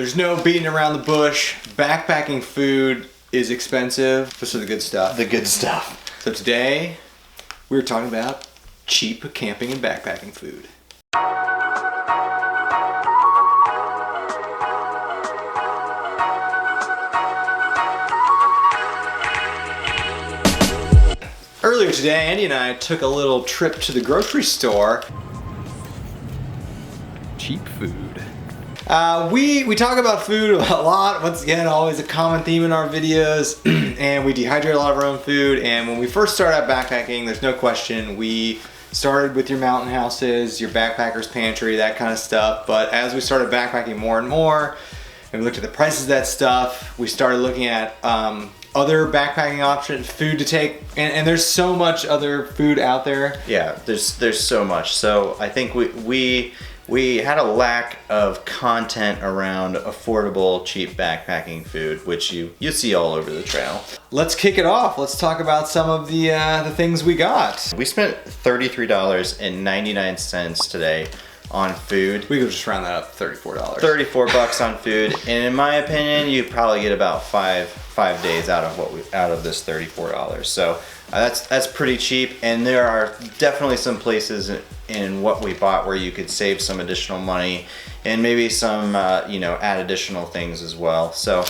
There's no beating around the bush. Backpacking food is expensive. This is the good stuff. The good stuff. So today, we're talking about cheap camping and backpacking food. Earlier today, Andy and I took a little trip to the grocery store. Cheap food. We talk about food a lot. Once again, always a common theme in our videos. And we dehydrate a lot of our own food. And when we first started out backpacking, there's no question, we started with your mountain houses, your backpacker's pantry, that kind of stuff. But as we started backpacking more and more, and we looked at the prices of that stuff, we started looking at other backpacking options, food to take, and there's so much other food out there. Yeah, there's so much. So I think we had a lack of content around affordable, cheap backpacking food, which you see all over the trail. Let's kick it off. Let's talk about some of the things we got. We spent $33.99 today on food. We could just round that up to $34. 34 bucks on food, and in my opinion, you probably get about five days out of this $34. So that's pretty cheap, and there are definitely some places in what we bought where you could save some additional money and maybe some add additional things as well. So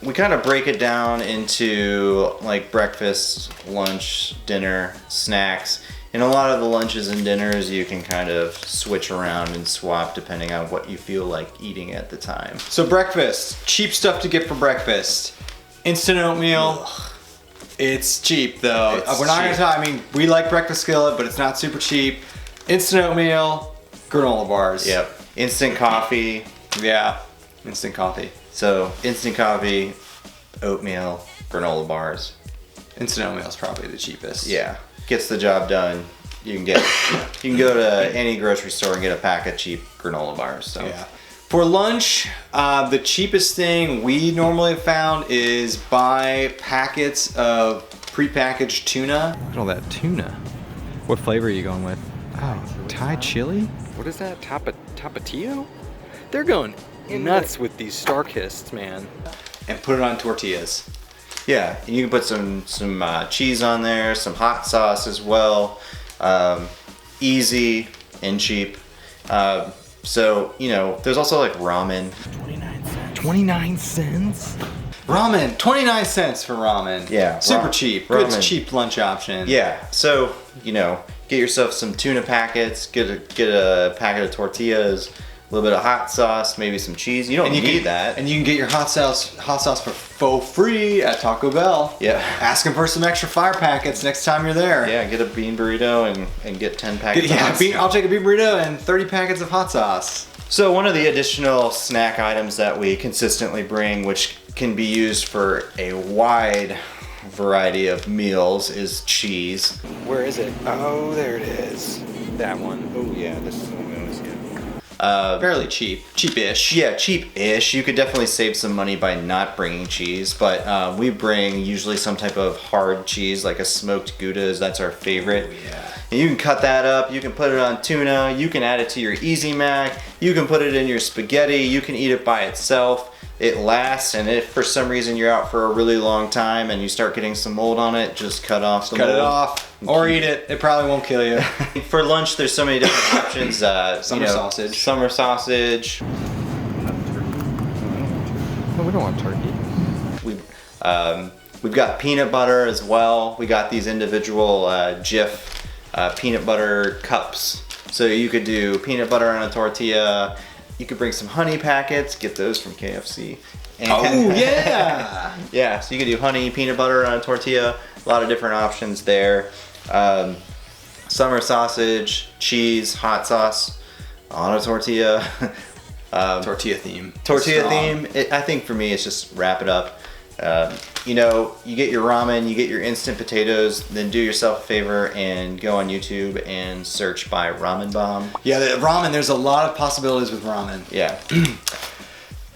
we kind of break it down into like breakfast, lunch, dinner, snacks. And a lot of the lunches and dinners you can kind of switch around and swap depending on what you feel like eating at the time. So breakfast, cheap stuff to get for breakfast. Instant oatmeal. Ugh. It's cheap though. We're not gonna talk, I mean, we like breakfast skillet, but it's not super cheap. Instant oatmeal, granola bars. Yep. Instant coffee. Yeah, instant coffee. So instant coffee, oatmeal, granola bars. Instant oatmeal is probably the cheapest. Yeah. Gets the job done. You can go to any grocery store and get a pack of cheap granola bars. So yeah. For lunch, the cheapest thing we normally have found is buy packets of prepackaged tuna. Look at all that tuna. What flavor are you going with? Oh, Thai chili? What is that? Tapatio? They're going nuts with these Starkists, man. And put it on tortillas. yeah, and you can put some cheese on there, some hot sauce as well. Easy and cheap. So, you know, there's also like ramen. 29 cents. 29 cents? Ramen, 29 cents for ramen. Yeah. Super cheap. Ramen. Good cheap lunch option. Yeah, so, you know, get yourself some tuna packets, get a packet of tortillas, a little bit of hot sauce, maybe some cheese. You don't need that. And you can get your hot sauce for free at Taco Bell. Yeah. Ask them for some extra fire packets next time you're there. Yeah, get a bean burrito and get 10 packets of hot sauce. I'll take a bean burrito and 30 packets of hot sauce. So one of the additional snack items that we consistently bring, which can be used for a wide variety of meals, is cheese. Where is it? Oh, there it is. That one. Oh yeah, this is the one we always get. Fairly cheap. Cheap-ish. Yeah, cheap-ish. You could definitely save some money by not bringing cheese, but we bring usually some type of hard cheese, like a smoked Gouda's. That's our favorite. Oh, yeah. And you can cut that up. You can put it on tuna. You can add it to your Easy Mac. You can put it in your spaghetti. You can eat it by itself. It lasts, and if for some reason you're out for a really long time and you start getting some mold on it, just cut off the mold. Cut it off, or eat it. It probably won't kill you. For lunch, there's so many different options. Summer sausage. Summer sausage. No, we don't want turkey. We've got peanut butter as well. We got these individual Jif peanut butter cups. So you could do peanut butter on a tortilla. You could bring some honey packets, get those from KFC. And oh, yeah! Yeah, so you could do honey, peanut butter on a tortilla. A lot of different options there. Summer sausage, cheese, hot sauce on a tortilla. Tortilla theme. Tortilla theme. I think for me, it's just wrap it up. You know, you get your ramen, you get your instant potatoes, then do yourself a favor and go on YouTube and search by Ramen Bomb. Yeah, the ramen, there's a lot of possibilities with ramen. Yeah.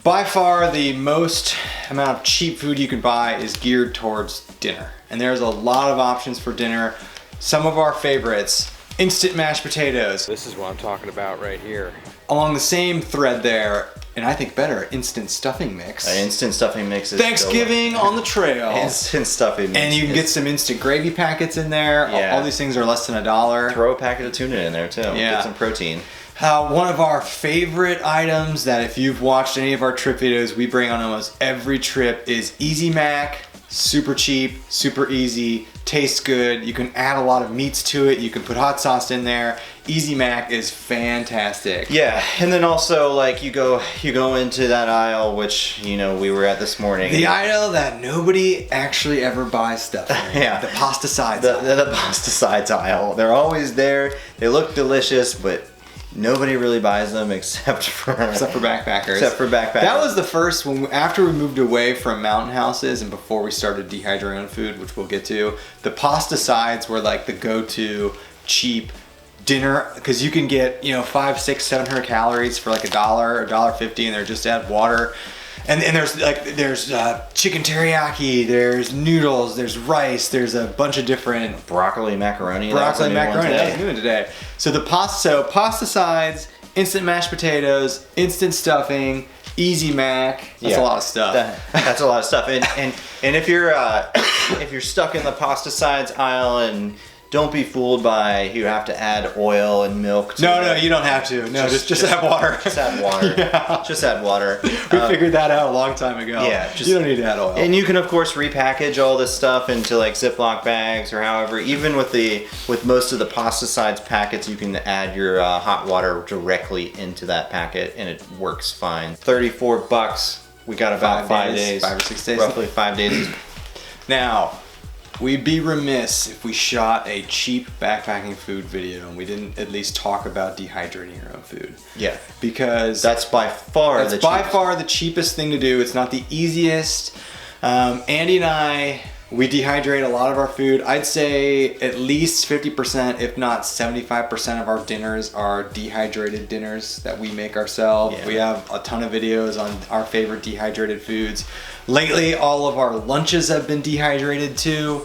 By far, the most amount of cheap food you can buy is geared towards dinner. And there's a lot of options for dinner. Some of our favorites, instant mashed potatoes. This is what I'm talking about right here. Along the same thread there, and I think better, instant stuffing mix. An instant stuffing mix is Thanksgiving on the trail. Instant stuffing mix. And you can get some instant gravy packets in there. Yeah. All these things are less than $1. Throw a packet of tuna in there too. Yeah. Get some protein. One of our favorite items that if you've watched any of our trip videos, we bring on almost every trip is Easy Mac. Super cheap, super easy, tastes good. You can add a lot of meats to it. You can put hot sauce in there. Easy Mac is fantastic. Yeah, and then also like you go into that aisle, which we were at this morning. The aisle that nobody actually ever buys stuff in. Yeah, the pasta sides. The pasta sides aisle. They're always there. They look delicious, but nobody really buys them except for backpackers. That was the first after we moved away from mountain houses and before we started dehydrating on food, which we'll get to. The pasta sides were like the go-to cheap dinner because you can get 500, 600, 700 calories for like $1, $1.50, and they're just add water. And there's chicken teriyaki, there's noodles, there's rice, there's a bunch of different broccoli macaroni. That's a new one today. So the pasta sides, instant mashed potatoes, instant stuffing, Easy Mac. That's a lot of stuff. That's a lot of stuff. And if you're stuck in the pasta sides aisle and don't be fooled by you have to add oil and milk. No, you don't have to. No, just add water. Just add water. Yeah. Just add water. We figured that out a long time ago. Yeah, you don't need to add oil. And you can of course repackage all this stuff into like Ziploc bags or however. Even with most of the pasta sides packets, you can add your hot water directly into that packet, and it works fine. $34. We got about 5 days, 5 or 6 days, roughly 5 days. Now. We'd be remiss if we shot a cheap backpacking food video and we didn't at least talk about dehydrating your own food. Yeah. Because that's by far the cheapest thing to do. It's not the easiest. Andy and I, we dehydrate a lot of our food. I'd say at least 50%, if not 75% of our dinners are dehydrated dinners that we make ourselves. Yeah. We have a ton of videos on our favorite dehydrated foods. Lately, all of our lunches have been dehydrated too.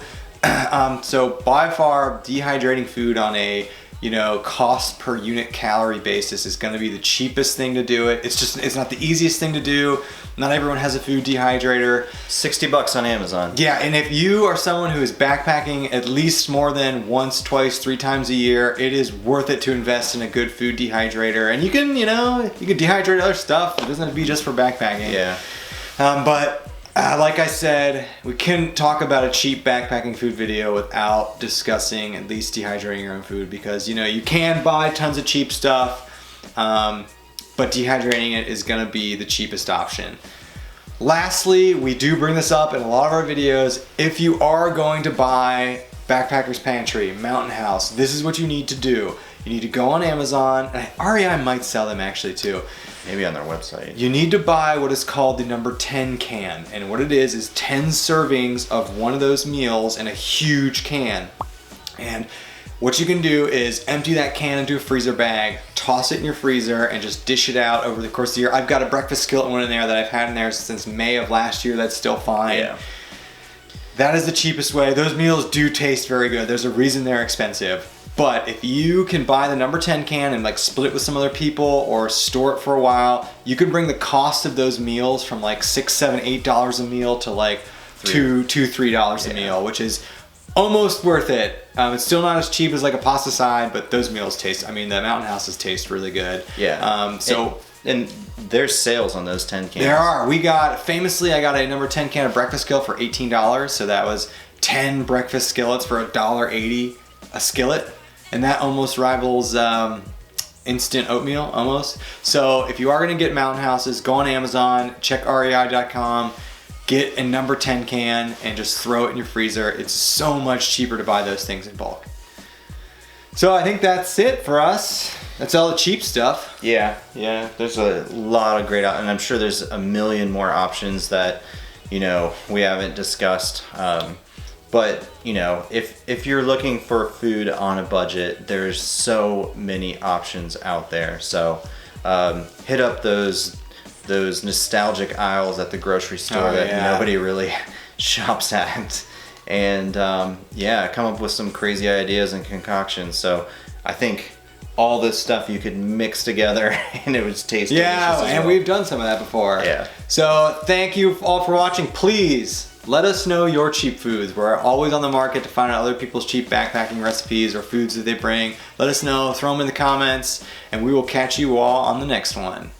So by far, dehydrating food on a cost per unit calorie basis is going to be the cheapest thing to do it. It's not the easiest thing to do. Not everyone has a food dehydrator. $60 on Amazon. Yeah, and if you are someone who is backpacking at least more than once, twice, 3 times a year, it is worth it to invest in a good food dehydrator. And you can dehydrate other stuff. It doesn't have to be just for backpacking. Yeah. But like I said, we couldn't talk about a cheap backpacking food video without discussing at least dehydrating your own food because you can buy tons of cheap stuff, but dehydrating it is going to be the cheapest option. Lastly, we do bring this up in a lot of our videos. If you are going to buy Backpacker's Pantry, Mountain House, this is what you need to do. You need to go on Amazon, and REI might sell them actually too. Maybe on their website. You need to buy what is called the number 10 can. And what it is 10 servings of one of those meals in a huge can. And what you can do is empty that can into a freezer bag, toss it in your freezer, and just dish it out over the course of the year. I've got a breakfast skillet one in there that I've had in there since May of last year. That's still fine. Yeah. That is the cheapest way. Those meals do taste very good. There's a reason they're expensive. But if you can buy the number 10 can and split it with some other people or store it for a while, you can bring the cost of those meals from $6, $7, $8 a meal to $2, $3 a meal, which is almost worth it. It's still not as cheap as a pasta side, but those meals taste, the Mountain Houses taste really good. Yeah. And there's sales on those 10 cans. There are. I got a number 10 can of breakfast skillet for $18. So that was 10 breakfast skillets for $1.80 a skillet. And that almost rivals instant oatmeal, almost. So if you are going to get Mountain Houses, go on Amazon, check rei.com, get a number 10 can, and just throw it in your freezer. It's so much cheaper to buy those things in bulk. So I think that's it for us. That's all the cheap stuff. Yeah. There's a lot of great, and I'm sure there's a million more options that, we haven't discussed. But if you're looking for food on a budget, there's so many options out there. So hit up those nostalgic aisles at the grocery store that nobody really shops at, and come up with some crazy ideas and concoctions. So I think all this stuff you could mix together and it would taste delicious Yeah, as and well. we've done some of that before. Yeah. So thank you all for watching. Please let us know your cheap foods. We're always on the market to find out other people's cheap backpacking recipes or foods that they bring. Let us know, throw them in the comments, and we will catch you all on the next one.